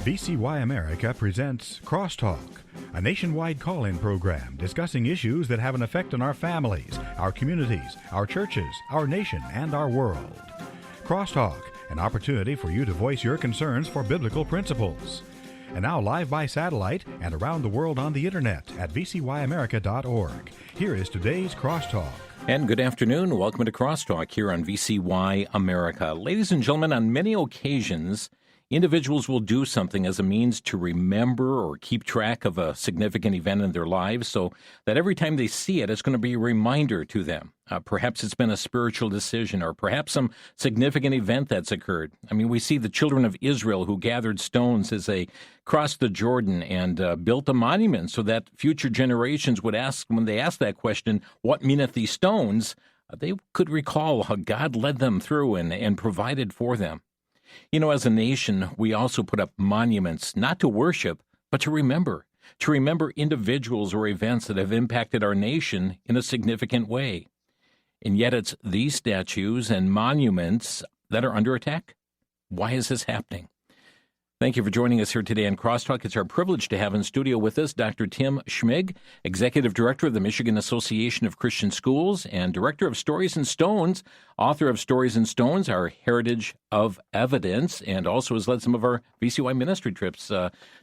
VCY America presents Crosstalk, a nationwide call-in program discussing issues that have an effect on our families, our communities, our churches, our nation, and our world. Crosstalk, an opportunity for you to voice your concerns for biblical principles. And now live by satellite and around the world on the internet at vcyamerica.org. Here is today's Crosstalk. And good afternoon. Welcome to Crosstalk here on VCY America. Ladies and gentlemen, on many occasions, individuals will do something as a means to remember or keep track of a significant event in their lives so that every time they see it, it's going to be a reminder to them. Perhaps it's been a spiritual decision or perhaps some significant event that's occurred. I mean, we see the children of Israel who gathered stones as they crossed the Jordan and built a monument so that future generations would ask, when they ask that question, what meaneth these stones, they could recall how God led them through and provided for them. You know, as a nation, we also put up monuments, not to worship, but to remember individuals or events that have impacted our nation in a significant way. And yet it's these statues and monuments that are under attack. Why is this happening? Thank you for joining us here today on Crosstalk. It's our privilege to have in studio with us Dr. Tim Schmig, Executive Director of the Michigan Association of Christian Schools and Director of Stories and Stones, author of Stories and Stones, Our Heritage of Evidence, and also has led some of our VCY ministry trips.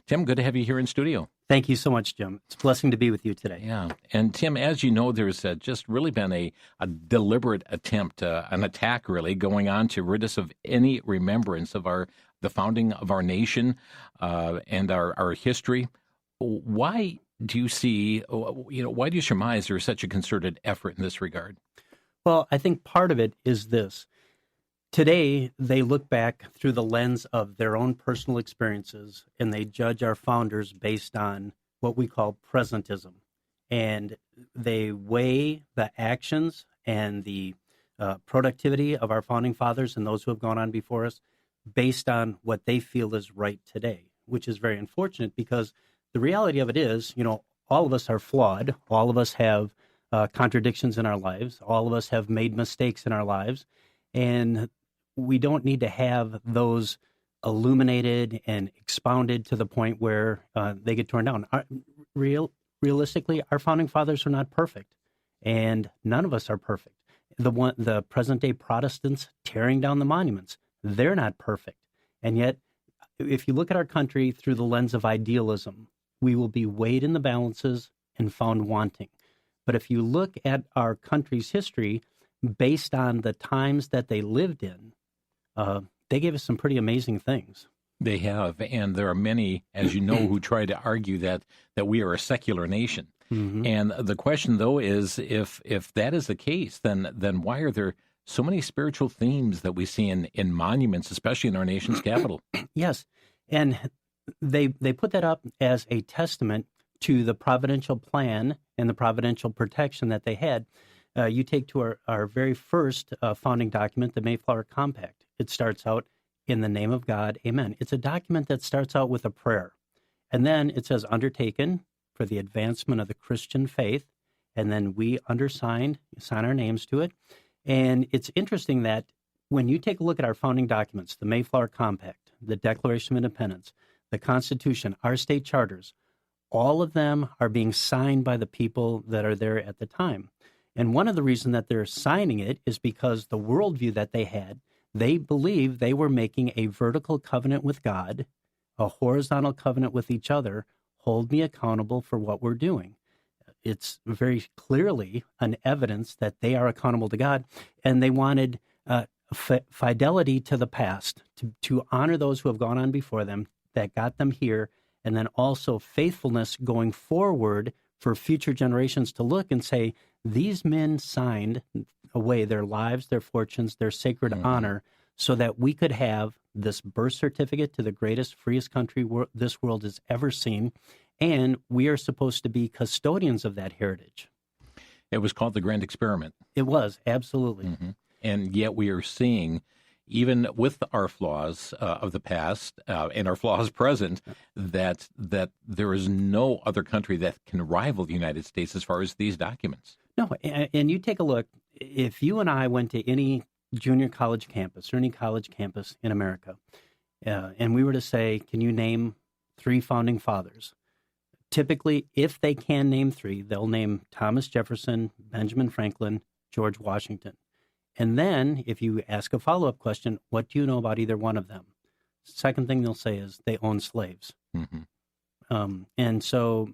Tim, good to have you here in studio. Thank you so much, Jim. It's a blessing to be with you today. Yeah. And Tim, as you know, there's just really been a deliberate attempt, an attack really, going on to rid us of any remembrance of the founding of our nation and our history. Why do you why do you surmise there's such a concerted effort in this regard? Well, I think part of it is this. Today, they look back through the lens of their own personal experiences, and they judge our founders based on what we call presentism. And they weigh the actions and the productivity of our founding fathers and those who have gone on before us based on what they feel is right today, which is very unfortunate because the reality of it is, all of us are flawed. All of us have contradictions in our lives. All of us have made mistakes in our lives. And we don't need to have those illuminated and expounded to the point where they get torn down. Realistically, our founding fathers are not perfect, and none of us are perfect. The present-day Protestants tearing down the monuments, they're not perfect. And yet, if you look at our country through the lens of idealism, we will be weighed in the balances and found wanting. But if you look at our country's history, based on the times that they lived in, they gave us some pretty amazing things. They have, and there are many, as you know, who try to argue that we are a secular nation. Mm-hmm. And the question, though, is if that is the case, then why are there so many spiritual themes that we see in monuments, especially in our nation's capital? Yes, and they put that up as a testament to the providential plan and the providential protection that they had. You take to our very first founding document, the Mayflower Compact. It starts out, in the name of God, amen. It's a document that starts out with a prayer. And then it says, undertaken for the advancement of the Christian faith. And then we sign our names to it. And it's interesting that when you take a look at our founding documents, the Mayflower Compact, the Declaration of Independence, the Constitution, our state charters, all of them are being signed by the people that are there at the time. And one of the reasons that they're signing it is because the worldview that they had, they believed they were making a vertical covenant with God, a horizontal covenant with each other, hold me accountable for what we're doing. It's very clearly an evidence that they are accountable to God, and they wanted fidelity to the past, to honor those who have gone on before them, that got them here, and then also faithfulness going forward for future generations to look and say, these men signed away their lives, their fortunes, their sacred honor, so that we could have this birth certificate to the greatest, freest country this world has ever seen, and we are supposed to be custodians of that heritage. It was called the Grand Experiment. It was, absolutely. Mm-hmm. And yet we are seeing, even with our flaws of the past and our flaws present, that there is no other country that can rival the United States as far as these documents. No, and you take a look, if you and I went to any junior college campus or any college campus in America, and we were to say, can you name 3 founding fathers? Typically, if they can name 3, they'll name Thomas Jefferson, Benjamin Franklin, George Washington. And then if you ask a follow-up question, what do you know about either one of them? Second thing they'll say is they own slaves. And so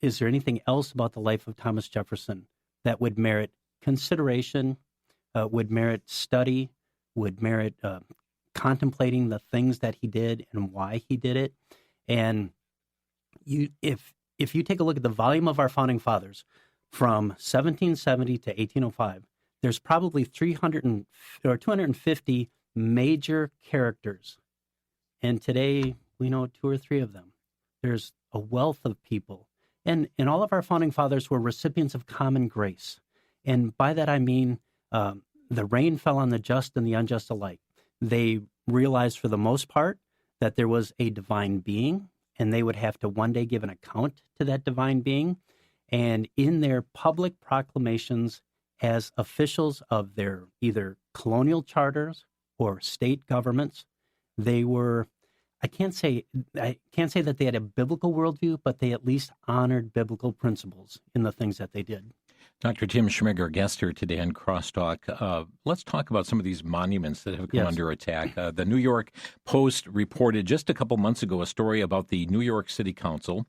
is there anything else about the life of Thomas Jefferson that would merit consideration, would merit study, would merit contemplating the things that he did and why he did it? And if you take a look at the volume of our founding fathers from 1770 to 1805, there's probably 250 major characters. And today we know 2 or 3 of them. There's a wealth of people. And all of our founding fathers were recipients of common grace. And by that I mean the rain fell on the just and the unjust alike. They realized for the most part that there was a divine being, and they would have to one day give an account to that divine being. And in their public proclamations as officials of their either colonial charters or state governments, they were, I can't say that they had a biblical worldview, but they at least honored biblical principles in the things that they did. Dr. Tim Schmig, our guest here today on Crosstalk. Let's talk about some of these monuments that have come under attack. The New York Post reported just a couple months ago a story about the New York City Council.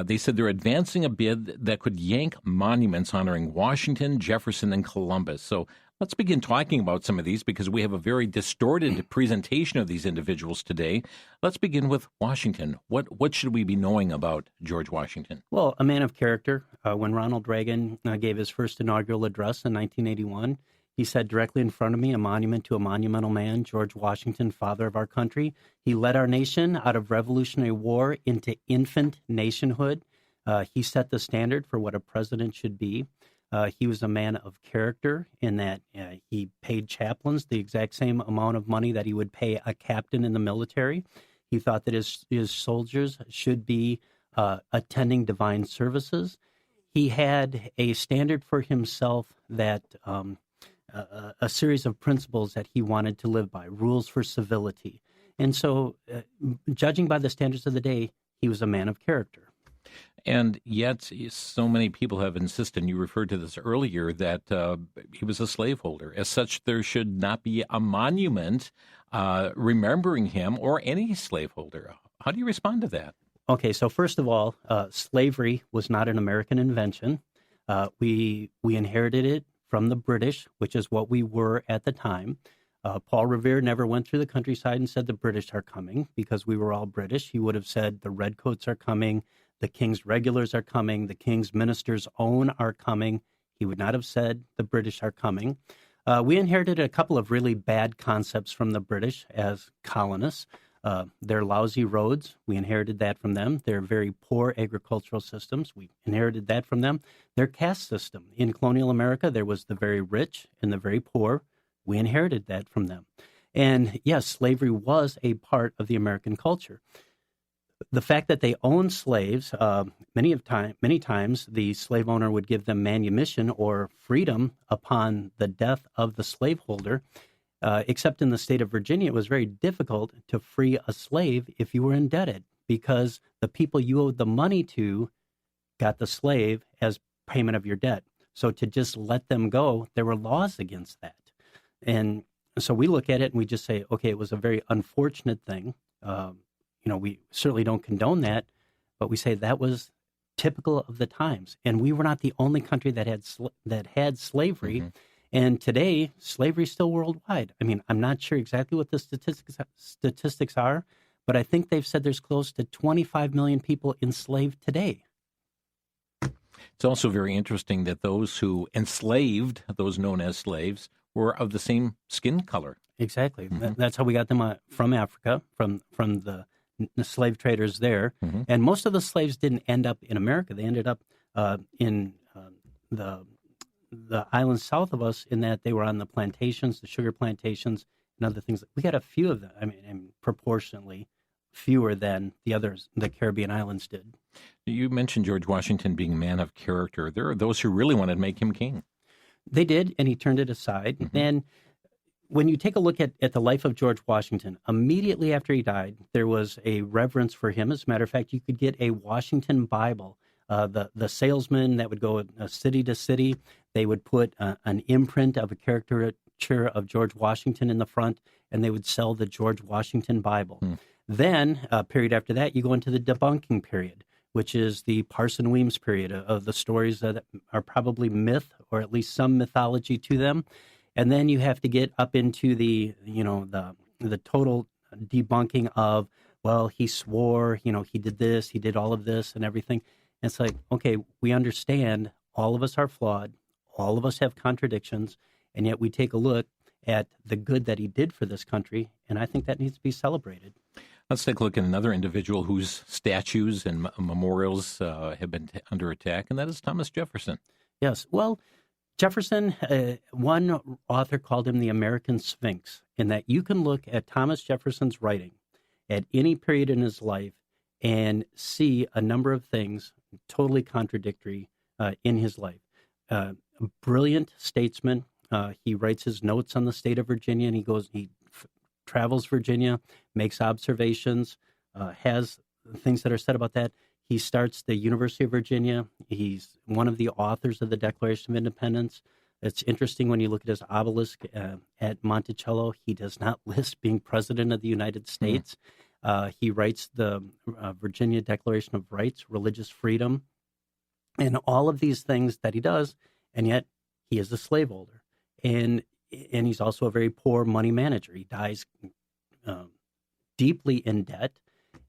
They said they're advancing a bid that could yank monuments honoring Washington, Jefferson, and Columbus. So let's begin talking about some of these because we have a very distorted presentation of these individuals today. Let's begin with Washington. What should we be knowing about George Washington? Well, a man of character. When Ronald Reagan gave his first inaugural address in 1981, he said directly in front of me, a monument to a monumental man, George Washington, father of our country. He led our nation out of Revolutionary War into infant nationhood. He set the standard for what a president should be. He was a man of character in that he paid chaplains the exact same amount of money that he would pay a captain in the military. He thought that his soldiers should be attending divine services. He had a standard for himself that a series of principles that he wanted to live by, rules for civility. And so, judging by the standards of the day, he was a man of character. And yet, so many people have insisted, and you referred to this earlier, that he was a slaveholder. As such, there should not be a monument remembering him or any slaveholder. How do you respond to that? Okay, so first of all, slavery was not an American invention. We inherited it from the British, which is what we were at the time. Paul Revere never went through the countryside and said the British are coming because we were all British. He would have said the redcoats are coming, the king's regulars are coming, the king's minister's own are coming. He would not have said the British are coming. We inherited a couple of really bad concepts from the British as colonists. Their lousy roads, we inherited that from them. Their very poor agricultural systems, we inherited that from them. Their caste system. In colonial America, there was the very rich and the very poor. We inherited that from them. And yes, slavery was a part of the American culture. The fact that they owned slaves, many times the slave owner would give them manumission or freedom upon the death of the slaveholder. Except in the state of Virginia, it was very difficult to free a slave if you were indebted because the people you owed the money to got the slave as payment of your debt. So to just let them go, there were laws against that. And so we look at it and we just say, okay, it was a very unfortunate thing. We certainly don't condone that, but we say that was typical of the times. And we were not the only country that had slavery. Mm-hmm. And today, slavery is still worldwide. I mean, I'm not sure exactly what the statistics are, but I think they've said there's close to 25 million people enslaved today. It's also very interesting that those who enslaved, those known as slaves, were of the same skin color. Exactly. Mm-hmm. That's how we got them from Africa, from the slave traders there. Mm-hmm. And most of the slaves didn't end up in America. They ended up in the islands south of us in that they were on the plantations, the sugar plantations, and other things. We got a few of them, and proportionally fewer than the Caribbean islands did. You mentioned George Washington being a man of character. There are those who really wanted to make him king. They did, and he turned it aside. Mm-hmm. And when you take a look at the life of George Washington, immediately after he died, there was a reverence for him. As a matter of fact, you could get a Washington Bible. The salesman that would go city to city, they would put an imprint of a caricature of George Washington in the front, and they would sell the George Washington Bible. Then, a period after that, you go into the debunking period, which is the Parson Weems period of the stories that are probably myth, or at least some mythology to them. And then you have to get up into the total debunking of, well, he swore, he did this, he did all of this and everything. And it's like, okay, we understand all of us are flawed, all of us have contradictions, and yet we take a look at the good that he did for this country, and I think that needs to be celebrated. Let's take a look at another individual whose statues and memorials have been under attack, and that is Thomas Jefferson. Yes, well, Jefferson, one author called him the American Sphinx, in that you can look at Thomas Jefferson's writing at any period in his life and see a number of things totally contradictory in his life. Brilliant statesman. He writes his notes on the state of Virginia, and he travels Virginia, makes observations, has things that are said about that. He starts the University of Virginia. He's one of the authors of the Declaration of Independence. It's interesting when you look at his obelisk at Monticello, he does not list being president of the United States. He writes the Virginia Declaration of Rights, religious freedom, and all of these things that he does, and yet he is a slaveholder. And he's also a very poor money manager. He dies deeply in debt.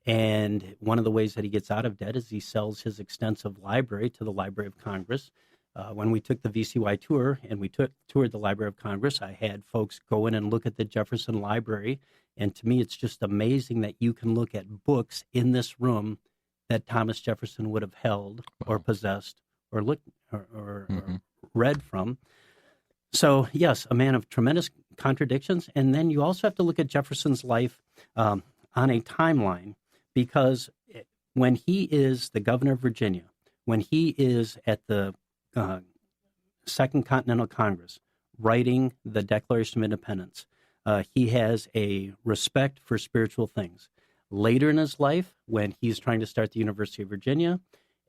And one of the ways that he gets out of debt is he sells his extensive library to the Library of Congress. When we took the VCY tour and we toured the Library of Congress, I had folks go in and look at the Jefferson Library. And to me, it's just amazing that you can look at books in this room that Thomas Jefferson would have held or possessed or looked or read from. So, yes, a man of tremendous contradictions. And then you also have to look at Jefferson's life on a timeline, because when he is the governor of Virginia, when he is at the Second Continental Congress writing the Declaration of Independence, he has a respect for spiritual things. Later in his life, when he's trying to start the University of Virginia,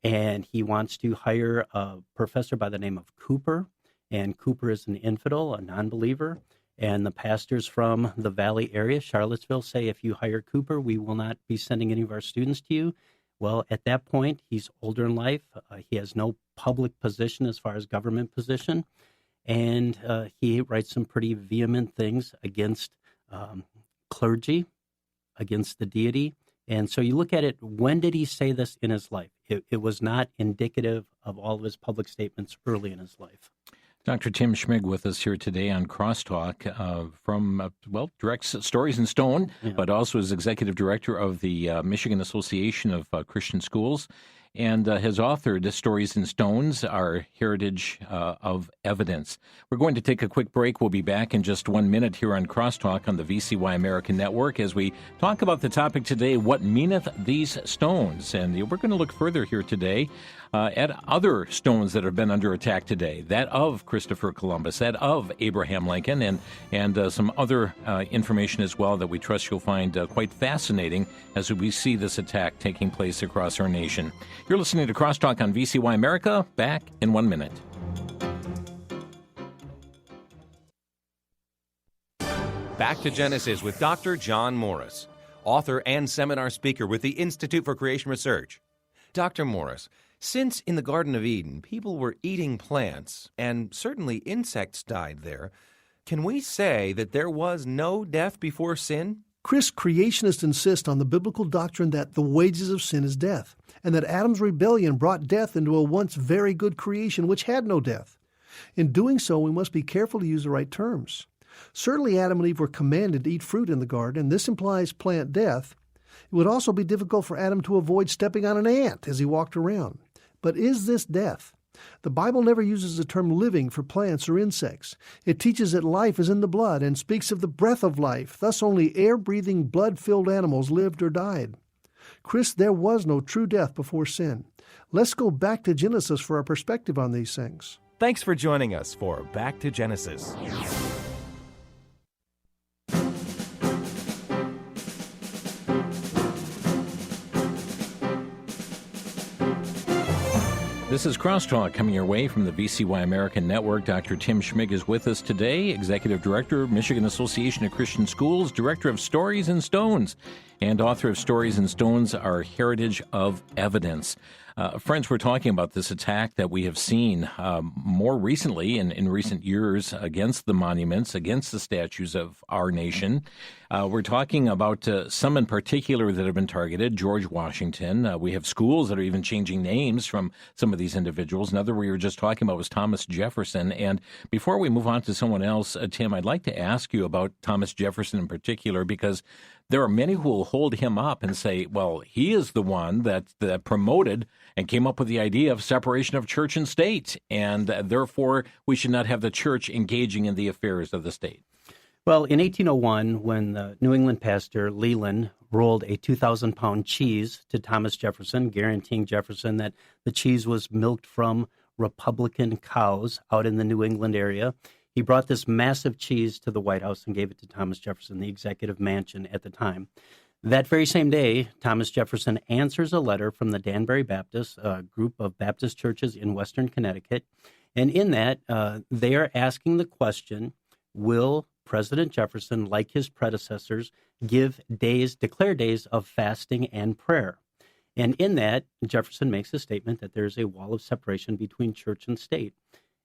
and he wants to hire a professor by the name of Cooper, and Cooper is an infidel, a non-believer, and the pastors from the Valley area, Charlottesville, say, if you hire Cooper, we will not be sending any of our students to you. Well, at that point, he's older in life. He has no public position as far as government position, and he writes some pretty vehement things against clergy, against the deity. And so you look at it, when did he say this in his life? It was not indicative of all of his public statements early in his life. Dr. Tim Schmig with us here today on Crosstalk from, directs Stories in Stone, but also is executive director of the Michigan Association of Christian Schools, and has authored Stories in Stones, Our Heritage of Evidence. We're going to take a quick break. We'll be back in just 1 minute here on Crosstalk on the VCY American Network as we talk about the topic today, what meaneth these stones? And we're going to look further here today at other stones that have been under attack today, that of Christopher Columbus, that of Abraham Lincoln, and some other information as well that we trust you'll find quite fascinating as we see this attack taking place across our nation. You're listening to Crosstalk on VCY America. Back in 1 minute. Back to Genesis with Dr. John Morris, author and seminar speaker with the Institute for Creation Research. Dr. Morris, since in the Garden of Eden people were eating plants and certainly insects died there, can we say that there was no death before sin? Chris, creationists insist on the biblical doctrine that the wages of sin is death, and that Adam's rebellion brought death into a once very good creation which had no death. In doing so, we must be careful to use the right terms. Certainly Adam and Eve were commanded to eat fruit in the garden, and this implies plant death. It would also be difficult for Adam to avoid stepping on an ant as he walked around. But is this death? The Bible never uses the term living for plants or insects. It teaches that life is in the blood and speaks of the breath of life. Thus only air-breathing, blood-filled animals lived or died. Chris, there was no true death before sin. Let's go back to Genesis for our perspective on these things. Thanks for joining us for Back to Genesis. This is Crosstalk coming your way from the VCY American Network. Dr. Tim Schmig is with us today, Executive Director, Michigan Association of Christian Schools, Director of Stories and Stones, and author of Stories and Stones, Our Heritage of Evidence. Friends, we're talking about this attack that we have seen more recently in recent years against the monuments, against the statues of our nation. We're talking about some in particular that have been targeted, George Washington. We have schools that are even changing names from some of these individuals. Another we were just talking about was Thomas Jefferson. And before we move on to someone else, Tim, I'd like to ask you about Thomas Jefferson in particular, because there are many who will hold him up and say, well, he is the one that promoted and came up with the idea of separation of church and state, and therefore we should not have the church engaging in the affairs of the state. Well, in 1801, when the New England pastor Leland rolled a 2,000-pound cheese to Thomas Jefferson, guaranteeing Jefferson that the cheese was milked from Republican cows out in the New England area, he brought this massive cheese to the White House and gave it to Thomas Jefferson, the executive mansion at the time. That very same day, Thomas Jefferson answers a letter from the Danbury Baptist, a group of Baptist churches in Western Connecticut. And in that, they are asking the question, will President Jefferson, like his predecessors, declare days of fasting and prayer? And in that, Jefferson makes a statement that there's a wall of separation between church and state.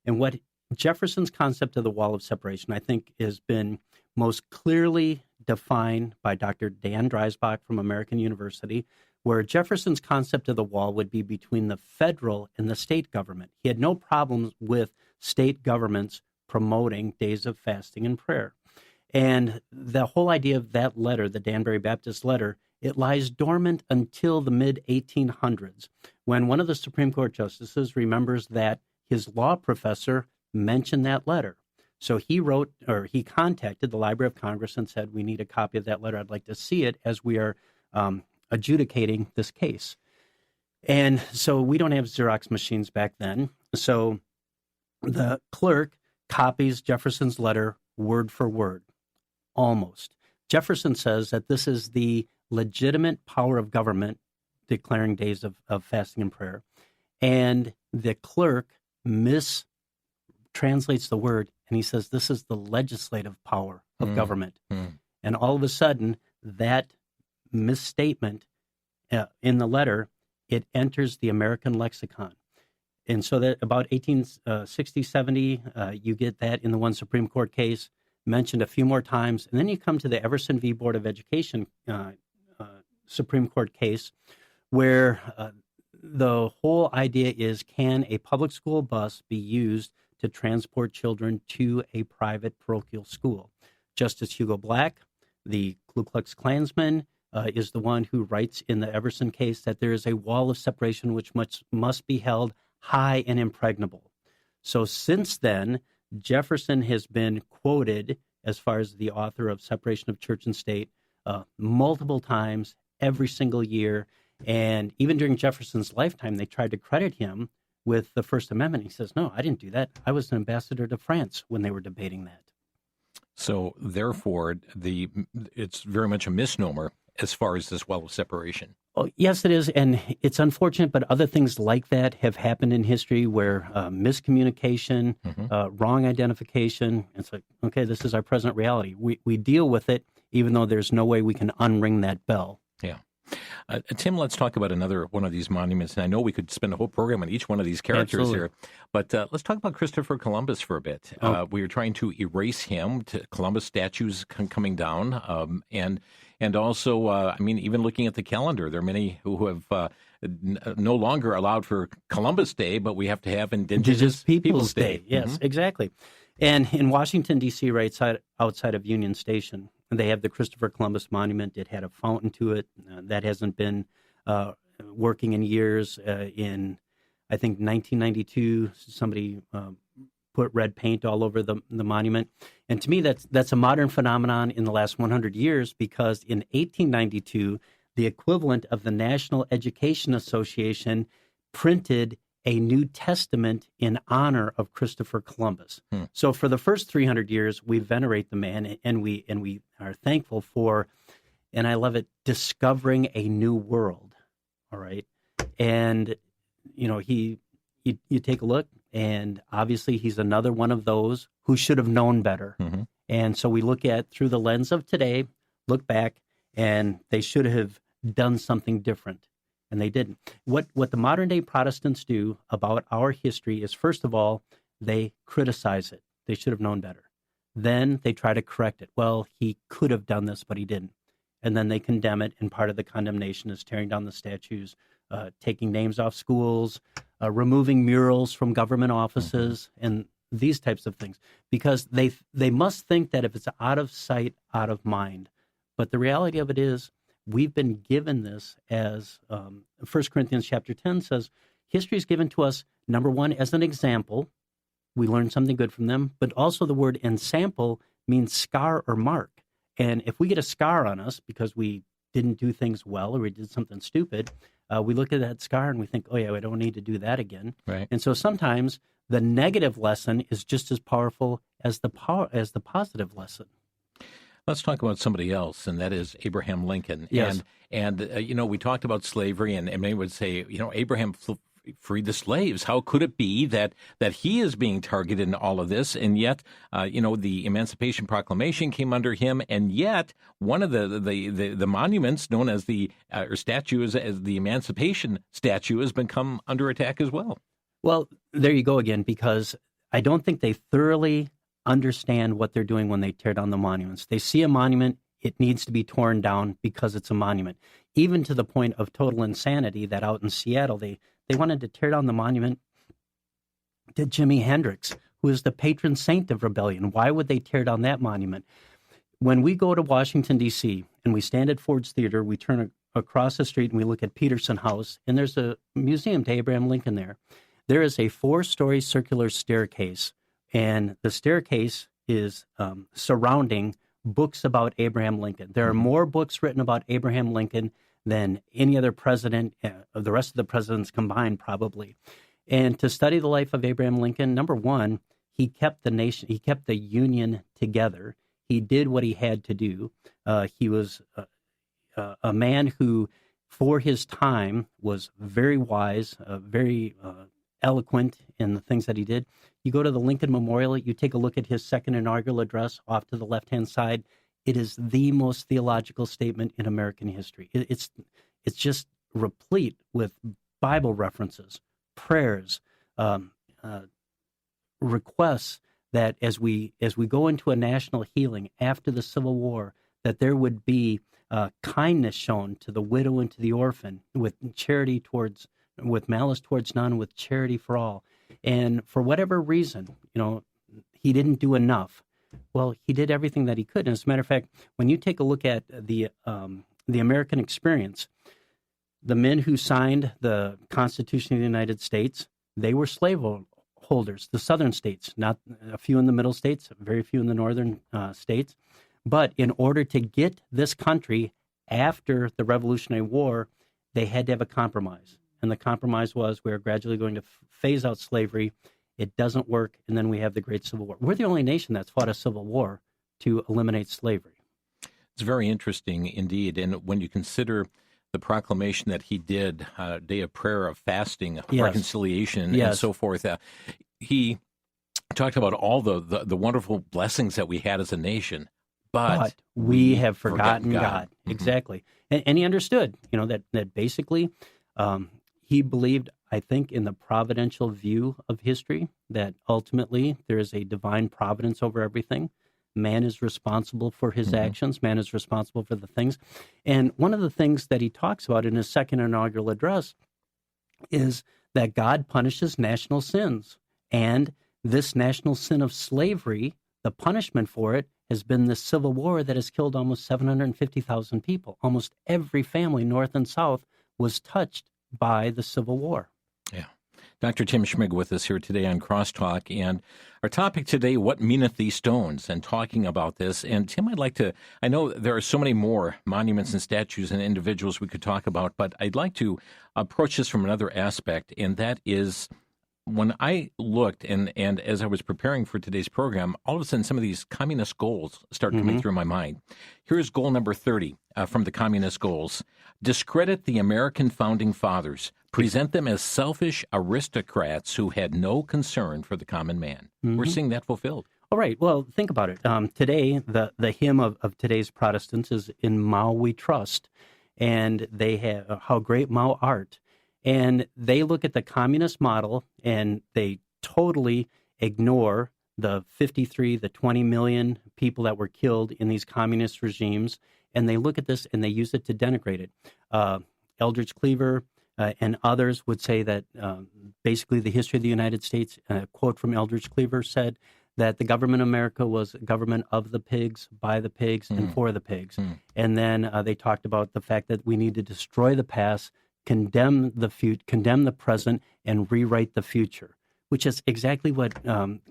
And what Jefferson's concept of the wall of separation, I think, has been most clearly defined by Dr. Dan Dreisbach from American University, where Jefferson's concept of the wall would be between the federal and the state government. He had no problems with state governments promoting days of fasting and prayer. And the whole idea of that letter, the Danbury Baptist letter, it lies dormant until the mid-1800s, when one of the Supreme Court justices remembers that his law professor mentioned that letter. So he contacted the Library of Congress and said, we need a copy of that letter. I'd like to see it as we are adjudicating this case. And so we don't have Xerox machines back then. So the clerk copies Jefferson's letter word for word, almost. Jefferson says that this is the legitimate power of government declaring days of fasting and prayer. And the clerk translates the word, and he says this is the legislative power of government. And all of a sudden, that misstatement in the letter, it enters the American lexicon. And so that about 1860, 70, you get that in the one Supreme Court case, mentioned a few more times. And then you come to the Everson v. Board of Education Supreme Court case, where the whole idea is, can a public school bus be used to transport children to a private parochial school? Justice Hugo Black, the Ku Klux Klansman, is the one who writes in the Everson case that there is a wall of separation which must be held high and impregnable. So since then, Jefferson has been quoted as far as the author of Separation of Church and State multiple times every single year. And even during Jefferson's lifetime, they tried to credit him with the First Amendment. He says, no, I didn't do that. I was an ambassador to France when they were debating that. So therefore, it's very much a misnomer as far as this wall of separation. Oh, yes, it is. And it's unfortunate, but other things like that have happened in history where miscommunication, wrong identification. It's like, okay, this is our present reality. We deal with it, even though there's no way we can unring that bell. Yeah. Tim, let's talk about another one of these monuments. And I know we could spend a whole program on each one of these characters Absolutely. here, but let's talk about Christopher Columbus for a bit. We were trying to erase him, to Columbus statues coming down, and also, I mean, even looking at the calendar, there are many who have no longer allowed for Columbus Day, but we have to have Indigenous Peoples Day. Yes, exactly. And in Washington, D.C., right outside of Union Station, they have the Christopher Columbus Monument. It had a fountain to it. That hasn't been working in years. In, I think, 1992, somebody put red paint all over the monument. And to me, that's a modern phenomenon in the last 100 years, because in 1892, the equivalent of the National Education Association printed a New Testament in honor of Christopher Columbus. So for the first 300 years, we venerate the man, and we are thankful for, and I love it, discovering a new world. All right, and you know, he you take a look, and obviously he's another one of those who should have known better. Mm-hmm. And so we look at through the lens of today, look back, and they should have done something different, and they didn't. What the modern day Protestants do about our history is, first of all, they criticize it. They should have known better. Then they try to correct it. Well, he could have done this, but he didn't. And then they condemn it, and part of the condemnation is tearing down the statues, taking names off schools, removing murals from government offices, and these types of things, because they must think that if it's out of sight, out of mind. But the reality of it is, we've been given this as 1 Corinthians chapter 10 says, history is given to us, number one, as an example. We learn something good from them, but also the word ensample means scar or mark. And if we get a scar on us because we didn't do things well or we did something stupid, we look at that scar and we think, oh yeah, we don't need to do that again. Right. And so sometimes the negative lesson is just as powerful as the positive lesson. Let's talk about somebody else, and that is Abraham Lincoln. Yes. And we talked about slavery, and many would say, Abraham freed the slaves. How could it be that he is being targeted in all of this? And yet, the Emancipation Proclamation came under him, and yet one of the monuments known as or statues as the Emancipation statue has been come under attack as well. Well, there you go again, because I don't think they thoroughly understand what they're doing when they tear down the monuments. They see a monument, it needs to be torn down because it's a monument, even to the point of total insanity that out in Seattle, they wanted to tear down the monument to Jimi Hendrix, who is the patron saint of rebellion. Why would they tear down that monument? When we go to Washington, D.C., and we stand at Ford's Theater, we turn across the street and we look at Peterson House, and there's a museum to Abraham Lincoln there. There is a 4-story circular staircase, and the staircase is surrounding books about Abraham Lincoln. There are more books written about Abraham Lincoln than any other president, the rest of the presidents combined, probably. And to study the life of Abraham Lincoln, number one, he kept the nation, he kept the Union together. He did what he had to do. He was a man who, for his time, was very wise, very eloquent in the things that he did. You go to the Lincoln Memorial, you take a look at his second inaugural address off to the left-hand side. It is the most theological statement in American history. It's just replete with Bible references, prayers, requests that as we go into a national healing after the Civil War, that there would be kindness shown to the widow and to the orphan, with malice towards none, with charity for all. And for whatever reason, he didn't do enough. Well, he did everything that he could. And as a matter of fact, when you take a look at the American experience, the men who signed the Constitution of the United States, they were slaveholders, the southern states, not a few in the middle states, very few in the northern states. But in order to get this country after the Revolutionary War, they had to have a compromise. And the compromise was, we're gradually going to phase out slavery. It doesn't work, and then we have the Great Civil War. We're the only nation that's fought a civil war to eliminate slavery. It's very interesting indeed. And when you consider the proclamation that he did, day of prayer, of fasting, reconciliation, and so forth, he talked about all the wonderful blessings that we had as a nation. But we have forgotten God. Mm-hmm. Exactly. And he understood, that basically he believed, I think, in the providential view of history, that ultimately there is a divine providence over everything. Man is responsible for his actions. Man is responsible for the things. And one of the things that he talks about in his second inaugural address is that God punishes national sins. And this national sin of slavery, the punishment for it, has been the Civil War that has killed almost 750,000 people. Almost every family, North and South, was touched by the Civil War. Yeah. Dr. Tim Schmig with us here today on Crosstalk, and our topic today, what meaneth these stones, and talking about this. And Tim, I know there are so many more monuments and statues and individuals we could talk about, but I'd like to approach this from another aspect, and that is, when I looked and as I was preparing for today's program, all of a sudden some of these communist goals start coming through my mind. Here's goal number 30 from the communist goals. discredit the American founding fathers, present them as selfish aristocrats who had no concern for the common man. We're seeing that fulfilled. All right. Well, think about it. Today, the hymn of today's Protestants is "In Mao We Trust," and they have "How Great Mao Art," and they look at the communist model and they totally ignore the 20 million people that were killed in these communist regimes, and they look at this and they use it to denigrate it. Eldridge Cleaver and others would say that basically the history of the United States, a quote from Eldridge Cleaver said that the government of America was a government of the pigs, by the pigs, and for the pigs. And then they talked about the fact that we need to destroy the past, condemn the present, and rewrite the future, which is exactly what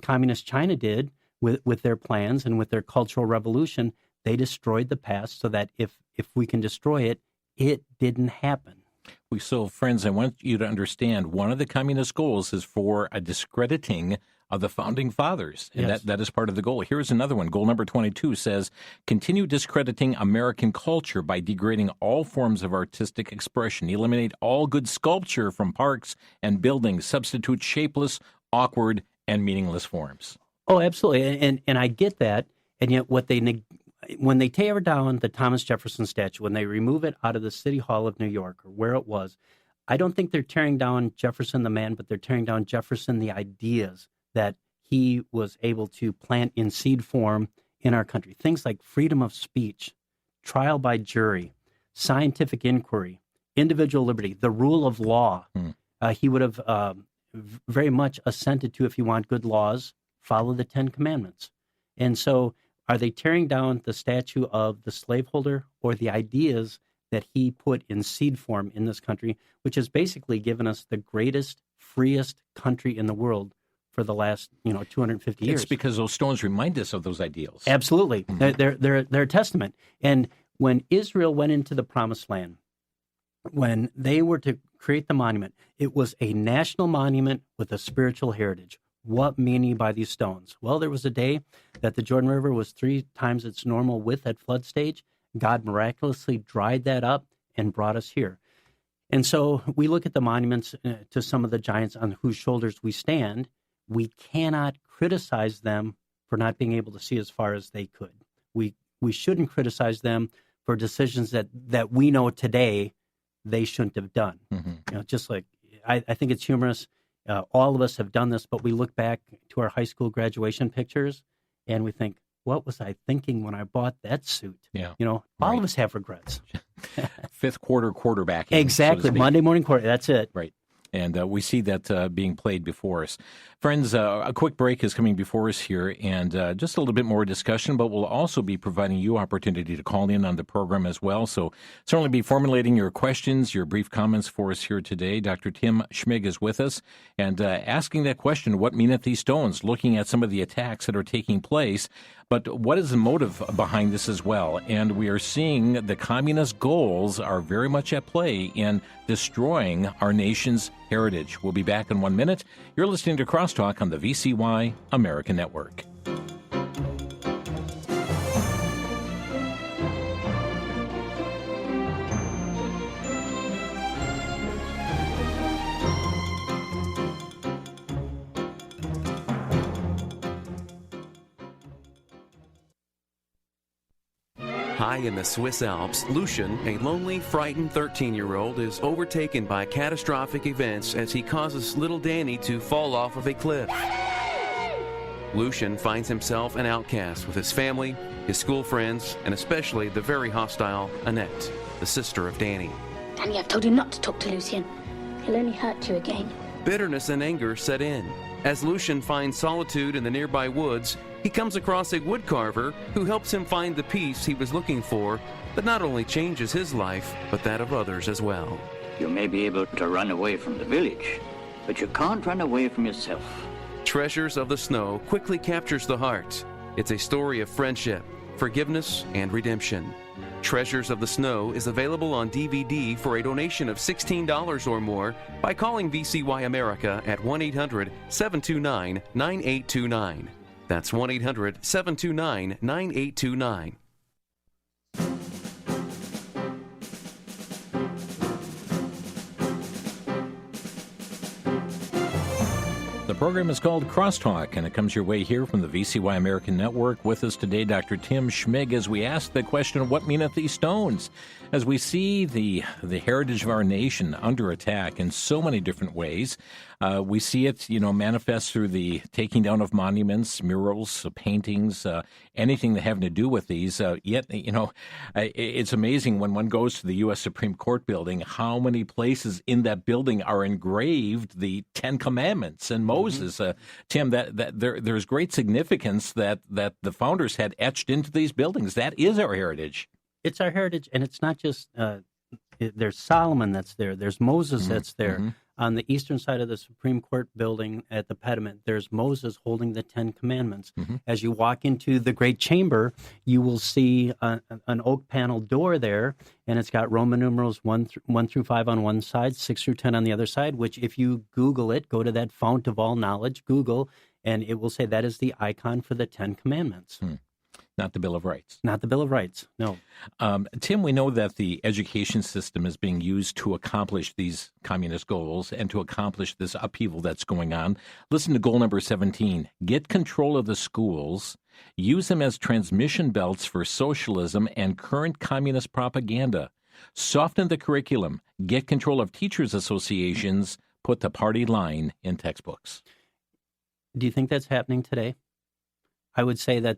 communist China did with their plans and with their Cultural Revolution. They destroyed the past so that if we can destroy it, it didn't happen. So, friends, I want you to understand one of the communist goals is for a discrediting of the founding fathers, and Yes. that is part of the goal. Here's another one. Goal number 22 says, continue discrediting American culture by degrading all forms of artistic expression, eliminate all good sculpture from parks and buildings, substitute shapeless, awkward, and meaningless forms. Oh, absolutely, and I get that, and yet when they tear down the Thomas Jefferson statue, when they remove it out of the City Hall of New York or where it was, I don't think they're tearing down Jefferson the man, but they're tearing down Jefferson the ideas that he was able to plant in seed form in our country. Things like freedom of speech, trial by jury, scientific inquiry, individual liberty, the rule of law. He would have very much assented to, if you want good laws, follow the 10 Commandments. And so are they tearing down the statue of the slaveholder or the ideas that he put in seed form in this country, which has basically given us the greatest, freest country in the world for the last 250 years? It's because those stones remind us of those ideals. Absolutely. They're a testament. And when Israel went into the Promised Land, when they were to create the monument, it was a national monument with a spiritual heritage. What mean ye by these stones? Well, there was a day that the Jordan River was 3 times its normal width at flood stage. God miraculously dried that up and brought us here. And so we look at the monuments to some of the giants on whose shoulders we stand. We cannot criticize them for not being able to see as far as they could. We shouldn't criticize them for decisions that we know today they shouldn't have done. Just like I think it's humorous. All of us have done this, but we look back to our high school graduation pictures and we think, what was I thinking when I bought that suit? Yeah. All of us have regrets. Fifth quarter quarterbacking. Exactly. So to speak. Monday morning quarter. That's it. Right. And we see that being played before us. Friends, a quick break is coming before us here, and just a little bit more discussion, but we'll also be providing you opportunity to call in on the program as well. So certainly be formulating your questions, your brief comments for us here today. Dr. Tim Schmig is with us, and asking that question, what meaneth these stones? Looking at some of the attacks that are taking place, but what is the motive behind this as well? And we are seeing the communist goals are very much at play in destroying our nation's heritage. We'll be back in 1 minute. You're listening to Crosstalk on the VCY American Network. High in the Swiss Alps, Lucian, a lonely, frightened 13-year-old, is overtaken by catastrophic events as he causes little Danny to fall off of a cliff. Lucian finds himself an outcast with his family, his school friends, and especially the very hostile Annette, the sister of Danny. Danny, I've told you not to talk to Lucien. He'll only hurt you again. Bitterness and anger set in. As Lucian finds solitude in the nearby woods, he comes across a woodcarver who helps him find the peace he was looking for, that not only changes his life, but that of others as well. You may be able to run away from the village, but you can't run away from yourself. Treasures of the Snow quickly captures the heart. It's a story of friendship, forgiveness, and redemption. Treasures of the Snow is available on DVD for a donation of $16 or more by calling VCY America at 1-800-729-9829. That's 1-800-729-9829. program is called Crosstalk, and it comes your way here from the VCY American Network. With us today, Dr. Tim Schmig, as we ask the question, what meaneth these stones? As we see the heritage of our nation under attack in so many different ways, we see it, manifest through the taking down of monuments, murals, paintings, anything that having to do with these. Yet, it's amazing when one goes to the U.S. Supreme Court building, how many places in that building are engraved the Ten Commandments and Moses. Tim, that there's great significance that the founders had etched into these buildings. That is our heritage. It's our heritage, and it's not just, there's Solomon that's there, there's Moses that's there. Mm-hmm. On the eastern side of the Supreme Court building at the pediment, there's Moses holding the Ten Commandments. Mm-hmm. As you walk into the great chamber, you will see an oak panel door there, and it's got Roman numerals 1 through 5 on one side, 6 through 10 on the other side, which if you Google it, go to that fount of all knowledge, Google, and it will say that is the icon for the Ten Commandments. Not the Bill of Rights. Not the Bill of Rights, no. Tim, we know that the education system is being used to accomplish these communist goals and to accomplish this upheaval that's going on. Listen to goal number 17. Get control of the schools, use them as transmission belts for socialism and current communist propaganda. Soften the curriculum, get control of teachers' associations, put the party line in textbooks. Do you think that's happening today? I would say that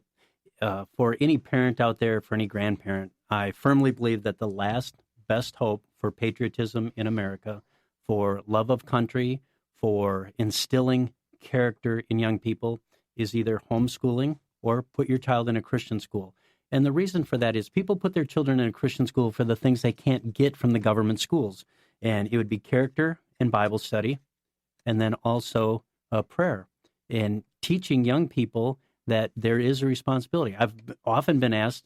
for any parent out there, for any grandparent, I firmly believe that the last best hope for patriotism in America, for love of country, for instilling character in young people, is either homeschooling or put your child in a Christian school. And the reason for that is people put their children in a Christian school for the things they can't get from the government schools. And it would be character and Bible study, and then also prayer, and teaching young people that there is a responsibility. I've often been asked,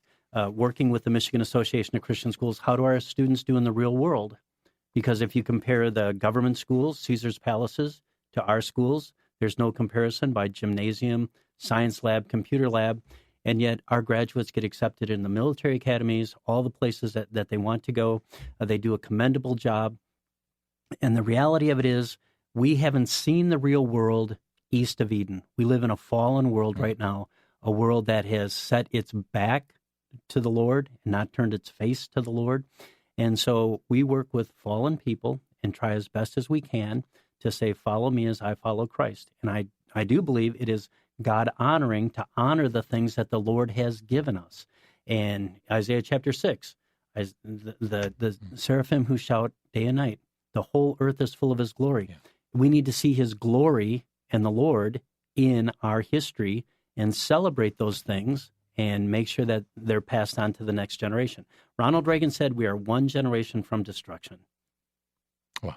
working with the Michigan Association of Christian Schools, how do our students do in the real world? Because if you compare the government schools, Caesar's Palaces, to our schools, there's no comparison by gymnasium, science lab, computer lab, and yet our graduates get accepted in the military academies, all the places that they want to go. They do a commendable job. And the reality of it is we haven't seen the real world east of Eden. We live in a fallen world right now, a world that has set its back to the Lord and not turned its face to the Lord. And so we work with fallen people and try as best as we can to say, follow me as I follow Christ. And I do believe it is God honoring to honor the things that the Lord has given us. And Isaiah chapter 6, the seraphim who shout day and night, the whole earth is full of his glory. Yeah. We need to see his glory and the Lord in our history and celebrate those things and make sure that they're passed on to the next generation. Ronald Reagan said we are one generation from destruction. Wow.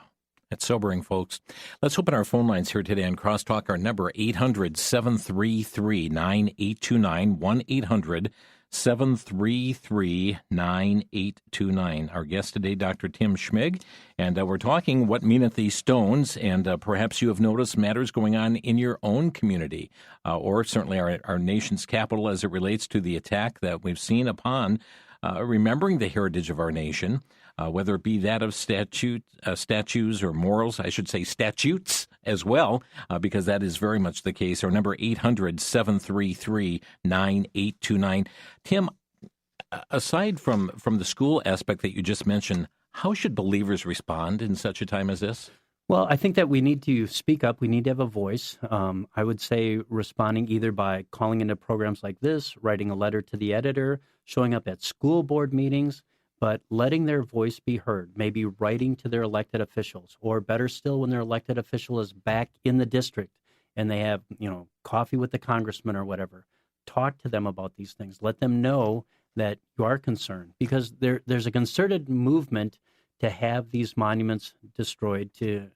That's sobering, folks. Let's open our phone lines here today on Crosstalk. Our number 800-733-9829, 1-800-733-9829. Our guest today, Dr. Tim Schmig, and we're talking what meaneth these stones, and perhaps you have noticed matters going on in your own community, or certainly our nation's capital as it relates to the attack that we've seen upon remembering the heritage of our nation, whether it be that of statues or morals, I should say statutes as well, because that is very much the case. Our number 800-733-9829. Tim, aside from the school aspect that you just mentioned, how should believers respond in such a time as this? Well, I think that we need to speak up. We need to have a voice. I would say responding either by calling into programs like this, writing a letter to the editor, showing up at school board meetings, but letting their voice be heard, maybe writing to their elected officials, or better still, when their elected official is back in the district and they have, coffee with the congressman or whatever. Talk to them about these things. Let them know that you are concerned, because there's a concerted movement to have these monuments destroyed, to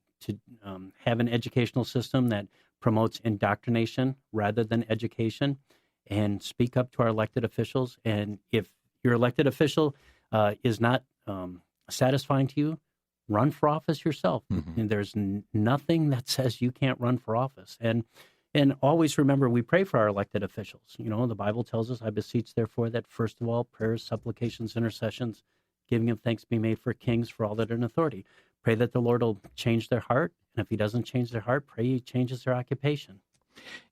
have an educational system that promotes indoctrination rather than education, and speak up to our elected officials. And if your elected official is not satisfying to you, run for office yourself. Mm-hmm. And there's nothing that says you can't run for office. And always remember, we pray for our elected officials. The Bible tells us, I beseech therefore that first of all, prayers, supplications, intercessions, giving of thanks be made for kings, for all that are in authority. Pray that the Lord will change their heart And if he doesn't change their heart, pray he changes their occupation.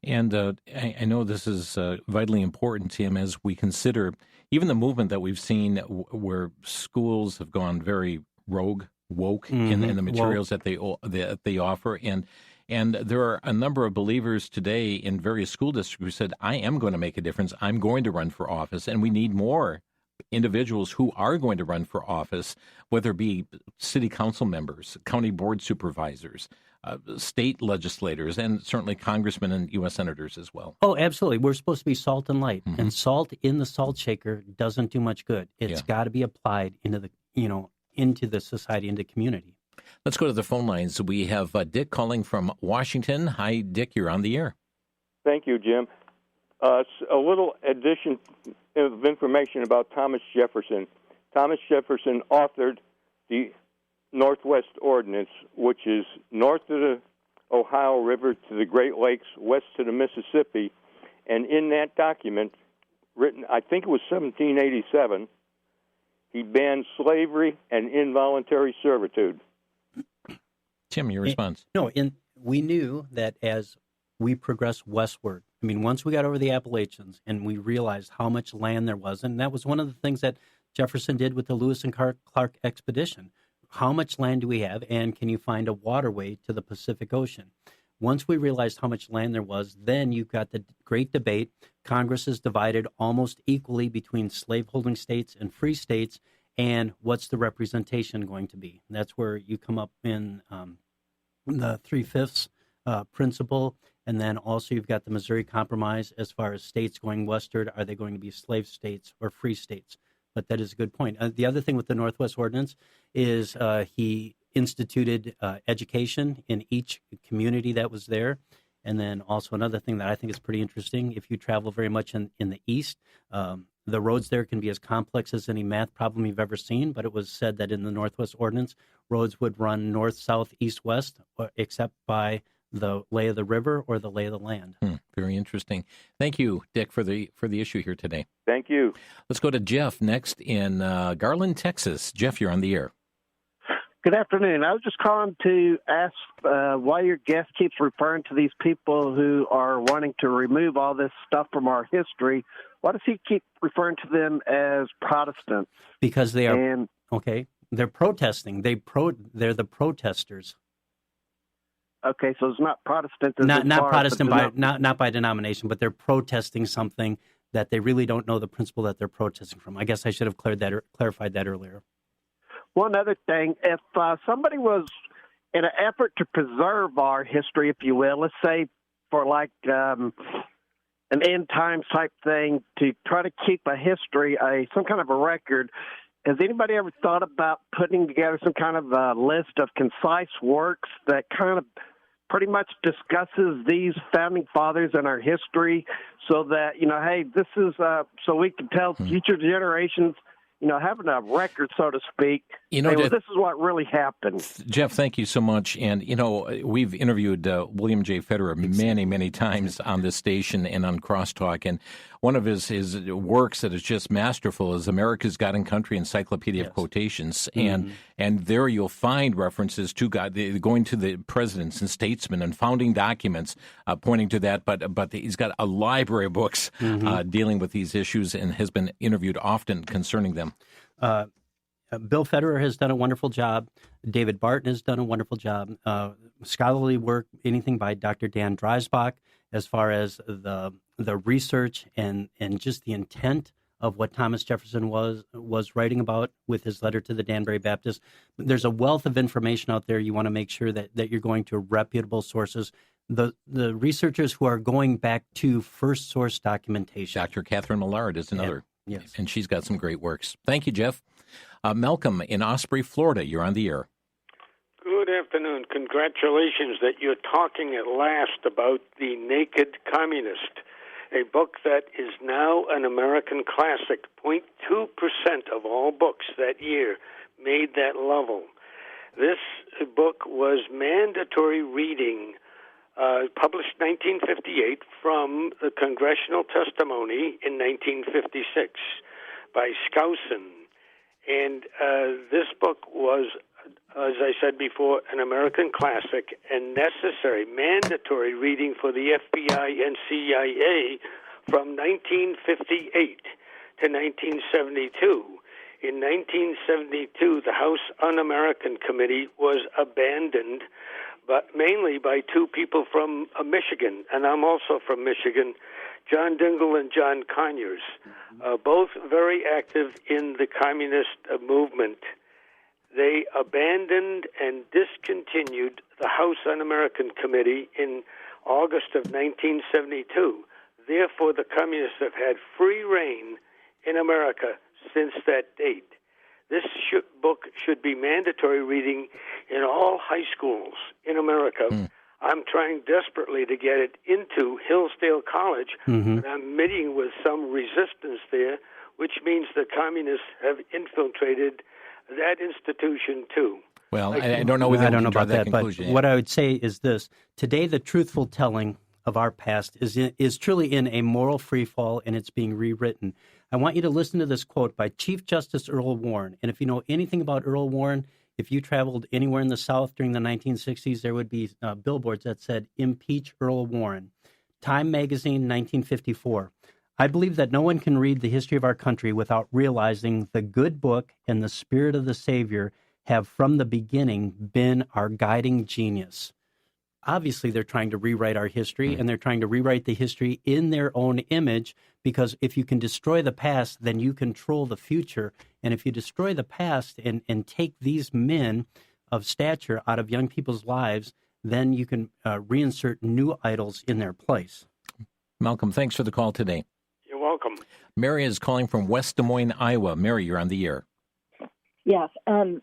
And I know this is vitally important, Tim, as we consider even the movement that we've seen where schools have gone very woke in the materials that they offer. And there are a number of believers today in various school districts who said, I am going to make a difference. I'm going to run for office. And we need more individuals who are going to run for office, whether it be city council members, county board supervisors, state legislators, and certainly congressmen and U.S. senators as well. Oh, absolutely. We're supposed to be salt and light, and salt in the salt shaker doesn't do much good. It's got to be applied into the society, into community. Let's go to the phone lines. We have Dick calling from Washington. Hi, Dick. You're on the air. Thank you, Jim. A little addition of information about Thomas Jefferson. Thomas Jefferson authored the Northwest Ordinance, which is north of the Ohio River to the Great Lakes, west to the Mississippi. And in that document, written, I think it was 1787, he banned slavery and involuntary servitude. Tim, your response? We knew that as we progressed westward, I mean, once we got over the Appalachians and we realized how much land there was, and that was one of the things that Jefferson did with the Lewis and Clark expedition. How much land do we have, and can you find a waterway to the Pacific Ocean? Once we realized how much land there was, then you've got the great debate. Congress is divided almost equally between slaveholding states and free states, and what's the representation going to be? And that's where you come up in the 3/5 principle, and then also you've got the Missouri Compromise as far as states going westward. Are they going to be slave states or free states? But that is a good point. The other thing with the Northwest Ordinance is he instituted education in each community that was there. And then also another thing that I think is pretty interesting, if you travel very much in the East, the roads there can be as complex as any math problem you've ever seen, but it was said that in the Northwest Ordinance, roads would run north, south, east, west, except by the lay of the river or the lay of the land. Very interesting. Thank you, Dick, for the issue here today. Thank you. Let's go to Jeff next in Garland, Texas. Jeff, you're on the air. Good afternoon. I was just calling to ask why your guest keeps referring to these people who are wanting to remove all this stuff from our history. Why does he keep referring to them as Protestants? Because they are, they're protesting. They're the protesters. Okay, so it's not Protestant. Not Protestant not by denomination, but they're protesting something that they really don't know the principle that they're protesting from. I guess I should have clarified that earlier. One other thing, if somebody was in an effort to preserve our history, if you will, let's say for like an end times type thing, to try to keep a history, some kind of a record, has anybody ever thought about putting together some kind of a list of concise works that kind of pretty much discusses these founding fathers and our history so that, hey, this is so we can tell future generations, having a record, so to speak, this is what really happened. Jeff, thank you so much. And, we've interviewed William J. Federer many, many times on this station and on Crosstalk. And one of his works that is just masterful is America's God and Country Encyclopedia of Quotations. And there you'll find references to God, going to the presidents and statesmen and founding documents pointing to that. But he's got a library of books dealing with these issues and has been interviewed often concerning them. Bill Federer has done a wonderful job. David Barton has done a wonderful job. Scholarly work, anything by Dr. Dan Dreisbach, as far as the research and just the intent of what Thomas Jefferson was writing about with his letter to the Danbury Baptist. There's a wealth of information out there. You want to make sure that you're going to reputable sources. The researchers who are going back to first source documentation. Dr. Catherine Millard is another. Yes. And she's got some great works. Thank you, Jeff. Malcolm in Osprey, Florida, you're on the air. Good afternoon. Congratulations that you're talking at last about The Naked Communist, a book that is now an American classic. 0.2% of all books that year made that level. This book was mandatory reading, published 1958 from the congressional testimony in 1956 by Skousen. And this book was as I said before, an American classic and necessary, mandatory reading for the FBI and CIA from 1958 to 1972. In 1972, the House Un-American Committee was abandoned, but mainly by two people from Michigan, and I'm also from Michigan, John Dingell and John Conyers, both very active in the communist movement. They abandoned and discontinued the House Un-American Committee in August of 1972. Therefore, the communists have had free reign in America since that date. This book should be mandatory reading in all high schools in America. I'm trying desperately to get it into Hillsdale College, but I'm meeting with some resistance there, which means the communists have infiltrated that institution too. Well, I don't know whether I don't know draw about that, but conclusion. what I would say is this. Today, the truthful telling of our past is truly in a moral freefall, and it's being rewritten. I want you to listen to this quote by Chief Justice Earl Warren. And if you know anything about Earl Warren, if you traveled anywhere in the South during the 1960s, there would be billboards that said, "Impeach Earl Warren." Time magazine, 1954. I believe that no one can read the history of our country without realizing the good book and the spirit of the Savior have from the beginning been our guiding genius. Obviously, they're trying to rewrite our history, and they're trying to rewrite the history in their own image, because if you can destroy the past, then you control the future. And if you destroy the past and take these men of stature out of young people's lives, then you can reinsert new idols in their place. Malcolm, thanks for the call today. You're welcome. Mary is calling from West Des Moines, Iowa. Mary, you're on the air. Yes, I'm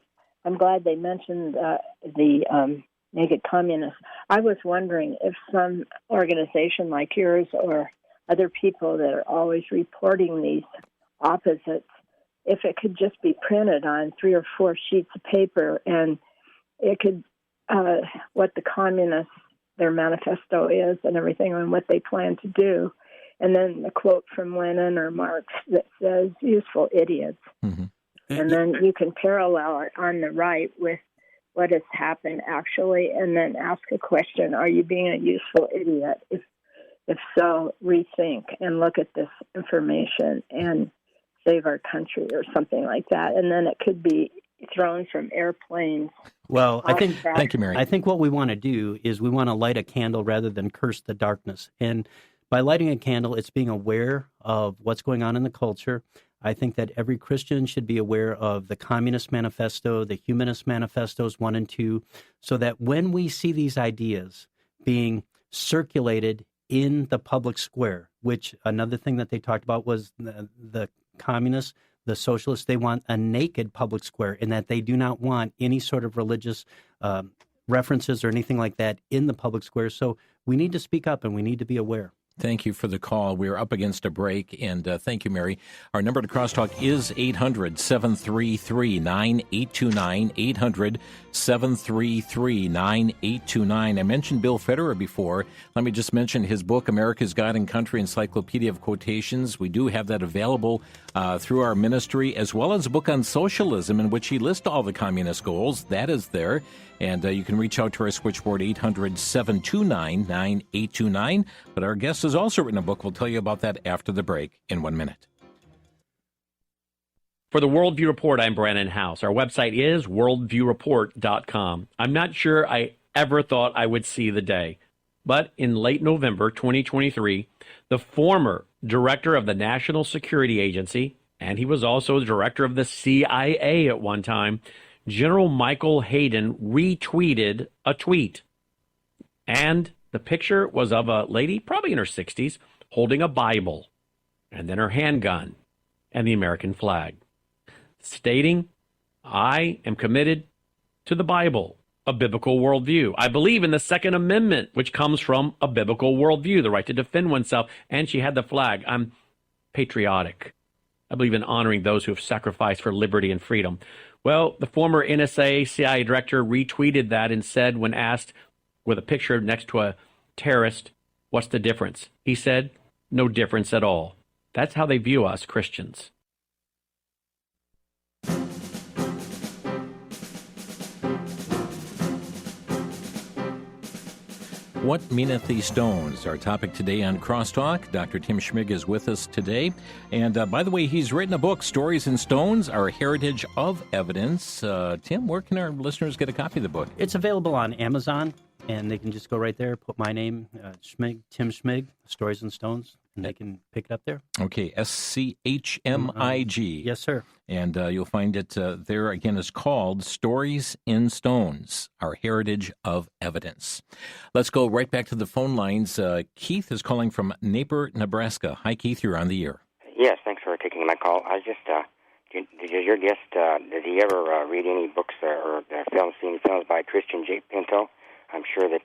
glad they mentioned the naked communists. I was wondering if some organization like yours or other people that are always reporting these opposites, if it could just be printed on 3 or 4 sheets of paper, and it could, what the communists, their manifesto is and everything, and what they plan to do. And then the quote from Lenin or Marx that says, "useful idiots." Mm-hmm. And then you can parallel it on the right with what has happened actually, and then ask a question: are you being a useful idiot? If so, rethink and look at this information and save our country or something like that. And then it could be thrown from airplanes. Well, I think, thank you, Mary. I think what we want to do is we want to light a candle rather than curse the darkness. And by lighting a candle, it's being aware of what's going on in the culture. I think that every Christian should be aware of the Communist Manifesto, the Humanist Manifestos 1 and 2, so that when we see these ideas being circulated in the public square, which another thing that they talked about was the communists, the socialists, they want a naked public square, in that they do not want any sort of religious references or anything like that in the public square. So we need to speak up and we need to be aware. Thank you for the call. We're up against a break, and thank you, Mary. Our number to Crosstalk is 800-733-9829, 800-733-9829. I mentioned Bill Federer before. Let me just mention his book, America's God and Country Encyclopedia of Quotations. We do have that available through our ministry, as well as a book on socialism in which he lists all the communist goals. That is there. And you can reach out to our switchboard, 800-729-9829. But our guest has also written a book. We'll tell you about that after the break in 1 minute. For the Worldview Report, I'm Brandon House. Our website is worldviewreport.com. I'm not sure I ever thought I would see the day, but in late November 2023, the former director of the National Security Agency, and he was also the director of the CIA at one time, General Michael Hayden, retweeted a tweet. And the picture was of a lady, probably in her 60s, holding a Bible, and then her handgun, and the American flag, stating, "I am committed to the Bible, a biblical worldview. I believe in the Second Amendment, which comes from a biblical worldview, the right to defend oneself." And she had the flag. "I'm patriotic. I believe in honoring those who have sacrificed for liberty and freedom." Well, the former NSA CIA director retweeted that and said, when asked with a picture next to a terrorist, "What's the difference?" He said, "No difference at all." That's how they view us Christians. What meaneth these stones? Our topic today on Crosstalk. Dr. Tim Schmig is with us today. And by the way, he's written a book, Stories in Stones, Our Heritage of Evidence. Tim, where can our listeners get a copy of the book? It's available on Amazon, and they can just go right there, put my name, Schmig, Tim Schmig, Stories in Stones, and they can pick it up there. Okay, SCHMIG. Yes, sir. And you'll find it there, again, is called Stories in Stones, Our Heritage of Evidence. Let's go right back to the phone lines. Keith is calling from Napier, Nebraska. Hi, Keith, you're on the air. Yes, thanks for taking my call. I just, did your guest, did he ever read any books or see any films by Christian J. Pinto? I'm sure that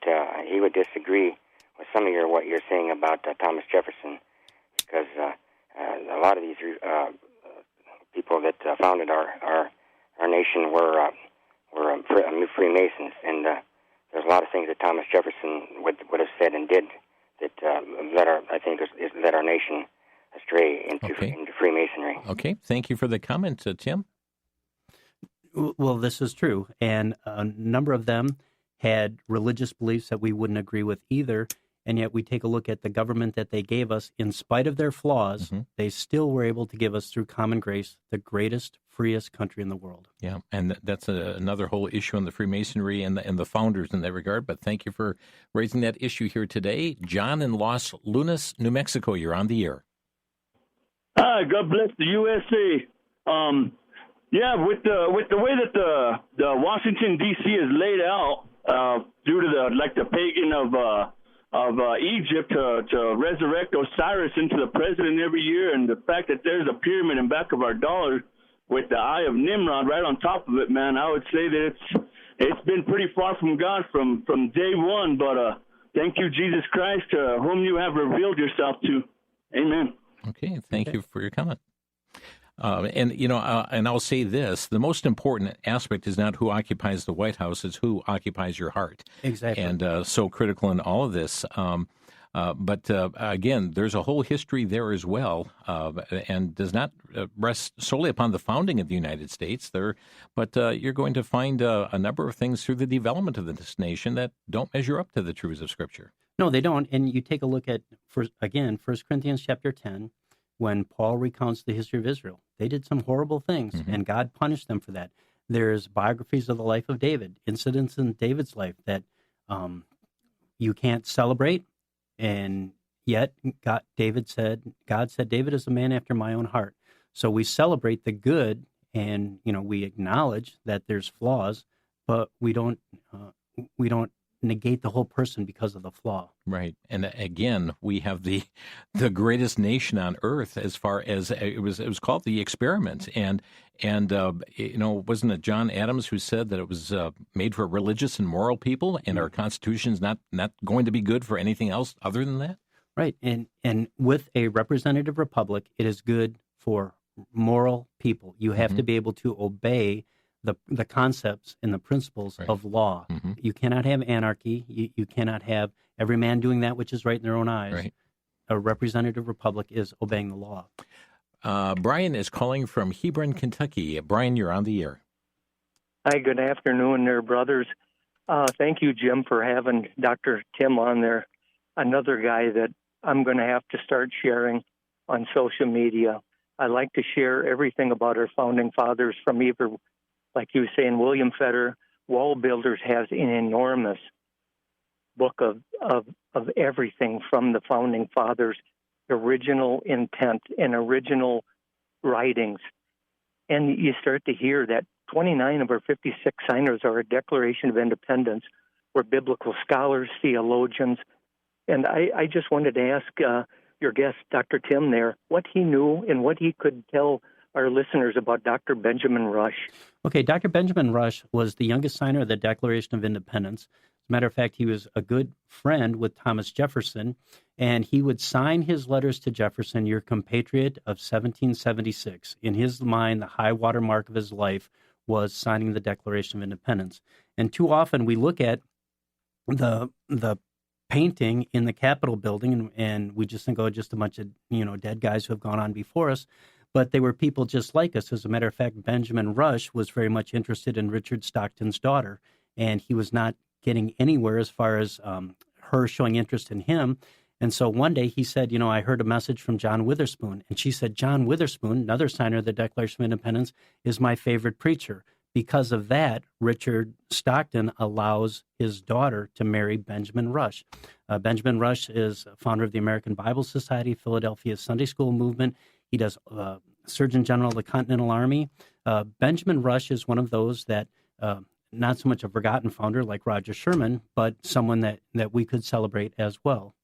he would disagree with some of what you're saying about Thomas Jefferson, because a lot of these people that founded our nation were Freemasons, and there's a lot of things that Thomas Jefferson would have said and did that led our nation astray into Freemasonry. Okay, thank you for the comment, Tim. Well, this is true, and a number of them had religious beliefs that we wouldn't agree with either, and yet we take a look at the government that they gave us. In spite of their flaws, they still were able to give us, through common grace, the greatest, freest country in the world. Yeah, and that's another whole issue on the Freemasonry and the founders in that regard, but thank you for raising that issue here today. John in Los Lunas, New Mexico, you're on the air. Hi, God bless the USA. With the way that the Washington D.C. is laid out, due to the pagan of Egypt to resurrect Osiris into the president every year, and the fact that there's a pyramid in back of our dollar with the eye of Nimrod right on top of it, man, I would say that it's been pretty far from God from day one. But thank you, Jesus Christ, whom you have revealed yourself to. Amen. Okay, thank you for your comment. And I'll say this, the most important aspect is not who occupies the White House, it's who occupies your heart. Exactly. And so critical in all of this. But again, there's a whole history there as well, and does not rest solely upon the founding of the United States. But you're going to find a number of things through the development of this nation that don't measure up to the truths of Scripture. No, they don't. And you take a look at, 1 Corinthians chapter 10, when Paul recounts the history of Israel. They did some horrible things, and God punished them for that. There's biographies of the life of David, incidents in David's life that you can't celebrate, and yet God said, David is a man after my own heart. So we celebrate the good, and we acknowledge that there's flaws, but we don't negate the whole person because of the flaw. Right. And again, we have the greatest nation on earth as far as it was called the experiment. And wasn't it John Adams who said that it was made for religious and moral people, and our Constitution's not going to be good for anything else other than that? Right. And with a representative republic, it is good for moral people. You have to be able to obey the concepts and the principles of law. You cannot have anarchy. You cannot have every man doing that which is right in their own eyes. Right. A representative republic is obeying the law. Brian is calling from Hebron, Kentucky. Brian, you're on the air. Hi, good afternoon there, brothers. Thank you, Jim, for having Dr. Tim on there. Another guy that I'm going to have to start sharing on social media. I like to share everything about our founding fathers, from either, like you were saying, William Fetter. Wall Builders has an enormous book of everything from the founding fathers' original intent and original writings. And you start to hear that 29 of our 56 signers are a Declaration of Independence. We're biblical scholars, theologians. And I just wanted to ask your guest, Dr. Tim, there, what he knew and what he could tell our listeners about Dr. Benjamin Rush. Okay, Dr. Benjamin Rush was the youngest signer of the Declaration of Independence. As a matter of fact, he was a good friend with Thomas Jefferson, and he would sign his letters to Jefferson, your compatriot of 1776. In his mind, the high water mark of his life was signing the Declaration of Independence. And too often we look at the painting in the Capitol building, and we just think, oh, just a bunch of dead guys who have gone on before us. But they were people just like us. As a matter of fact, Benjamin Rush was very much interested in Richard Stockton's daughter, and he was not getting anywhere as far as her showing interest in him. And so one day he said, I heard a message from John Witherspoon. And she said, John Witherspoon, another signer of the Declaration of Independence, is my favorite preacher. Because of that, Richard Stockton allows his daughter to marry Benjamin Rush. Benjamin Rush is founder of the American Bible Society, Philadelphia Sunday School movement. He does Surgeon General of the Continental Army. Benjamin Rush is one of those that, not so much a forgotten founder like Roger Sherman, but someone that we could celebrate as well.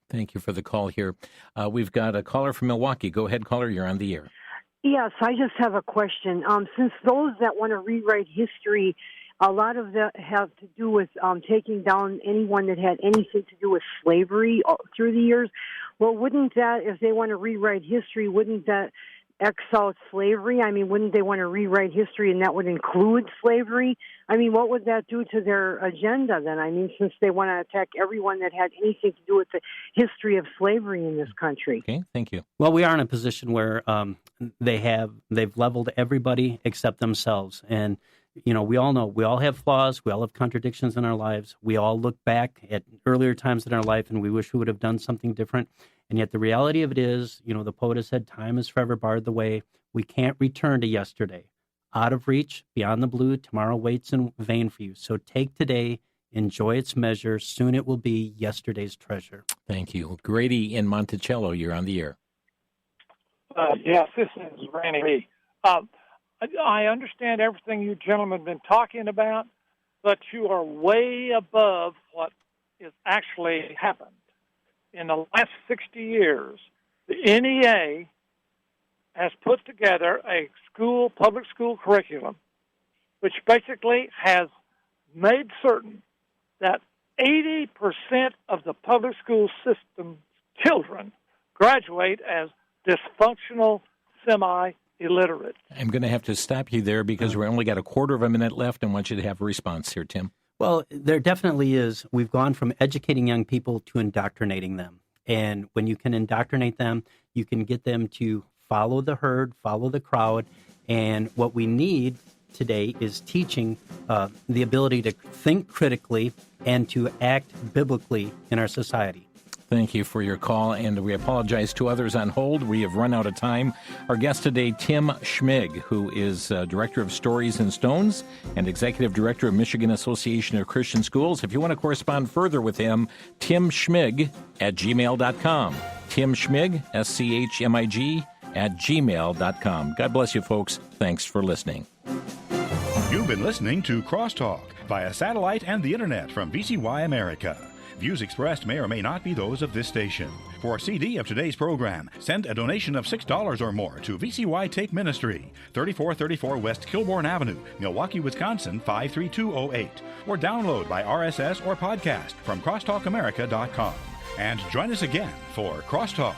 Thank you for the call here. We've got a caller from Milwaukee. Go ahead, caller. You're on the air. Yes, I just have a question. Since those that want to rewrite history, a lot of that have to do with taking down anyone that had anything to do with slavery through the years. Well, wouldn't that, if they want to rewrite history, wouldn't that X out slavery? I mean, wouldn't they want to rewrite history and that would include slavery? I mean, what would that do to their agenda then? I mean, since they want to attack everyone that had anything to do with the history of slavery in this country. Okay, thank you. Well, we are in a position where they've leveled everybody except themselves. And, we all know we all have flaws. We all have contradictions in our lives. We all look back at earlier times in our life and we wish we would have done something different. And yet the reality of it is, the poet has said, time has forever barred the way. We can't return to yesterday. Out of reach, beyond the blue, tomorrow waits in vain for you. So take today, enjoy its measure. Soon it will be yesterday's treasure. Thank you. Grady in Monticello, you're on the air. Yes, this is Randy Lee. I understand everything you gentlemen have been talking about, but you are way above what is actually happened. In the last 60 years, the NEA has put together a public school curriculum, which basically has made certain that 80% of the public school system children graduate as dysfunctional, semi-illiterate. I'm going to have to stop you there because we only got a quarter of a minute left and want you to have a response here, Tim. Well, there definitely is. We've gone from educating young people to indoctrinating them. And when you can indoctrinate them, you can get them to follow the herd, follow the crowd. And what we need today is teaching the ability to think critically and to act biblically in our society. Thank you for your call, and we apologize to others on hold. We have run out of time. Our guest today, Tim Schmig, who is Director of Stories and Stones and Executive Director of Michigan Association of Christian Schools. If you want to correspond further with him, timschmig@gmail.com. Tim Schmig, SCHMIG, @gmail.com. God bless you, folks. Thanks for listening. You've been listening to Crosstalk via satellite and the internet from VCY America. Views expressed may or may not be those of this station. For a CD of today's program, send a donation of $6 or more to VCY Take Ministry, 3434 West Kilbourne Avenue, Milwaukee, Wisconsin, 53208, or download by RSS or podcast from crosstalkamerica.com. And join us again for Crosstalk.